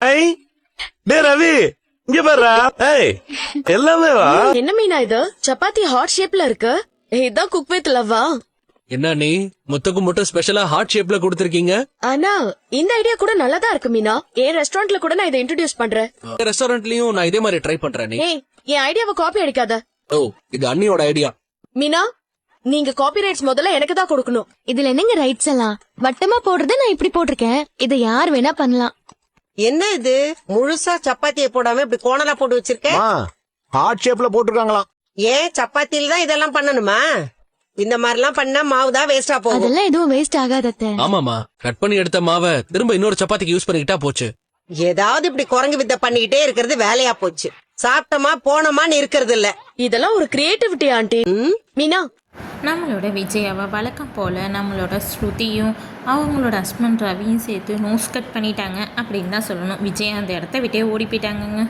ஐ டே ரவி இங்க பாருடா. ஏய் எல்லாமே வா. என்ன மீனா இது? சப்பாத்தி ஹார்ட் ஷேப்ல இருக்கு. இதான் குக் வித் லவ்வா? என்ன நீ முத்துக்கு மட்டும் ஸ்பெஷலா ஹார்ட் ஷேப்ல கொடுத்திருக்கீங்க? ஆனா இந்த ஐடியா கூட நல்லதா இருக்கு மீனா. என் ரெஸ்டாரண்ட்ல கூட நான் இதை இன்ட்ரோடியூஸ் பண்றேன். ரெஸ்டாரண்ட்லயும் நான் இதே மாதிரி ட்ரை பண்றேன். நீ ஏய், என் ஐடியாவை காப்பி அடிக்காத. ஓ, இது அண்ணியோட ஐடியா. மீனா, நீங்க காப்பி ரைட்ஸ் முதல்ல எனக்கு தான் கொடுக்கணும். இதுல என்னங்க ரைட்ஸ் எல்லாம்? வட்டமா போடுறத நான் இப்படி போட்டிருக்கேன். இதை யார் வேணா பண்ணலாம். என்ன இது முழுசா சப்பாத்தியை போடாம இப்படி கோணலா போட்டு வச்சிருக்க? ஹார்ட் ஷேப்ல போட்டுருக்காங்களாம். ஏன் சப்பாத்தில தான் இதெல்லாம் பண்ணணுமா? இந்த மாதிரி எல்லாம் பண்ணா மாவு தான் வேஸ்டா போகும். அதெல்லாம் எதுவும் வேஸ்ட் ஆகாத அத்தை. ஆமாமா, கட் பண்ணி எடுத்த மாவை திரும்ப இன்னொரு சப்பாத்திக்கு யூஸ் பண்ணிக்கிட்டா போச்சு. ஏதாவது இப்படி குரங்கு வித்த பண்ணிக்கிட்டே இருக்கிறது வேலையா போச்சு. சாப்பிட்டமா போனோமான்னு இருக்கிறது இல்ல. இதெல்லாம் ஒரு கிரியேட்டிவிட்டி ஆண்டி. மீனா, நம்மளோட விஜயாவை வழக்கம் போல் நம்மளோட ஸ்ருதியும் அவங்களோட ஹஸ்பண்ட் ரவியும் சேர்த்து நோஸ் கட் பண்ணிட்டாங்க அப்படின்னு தான் சொல்லணும். விஜய் அந்த இடத்த விட்டே ஓடி போயிட்டாங்கங்க.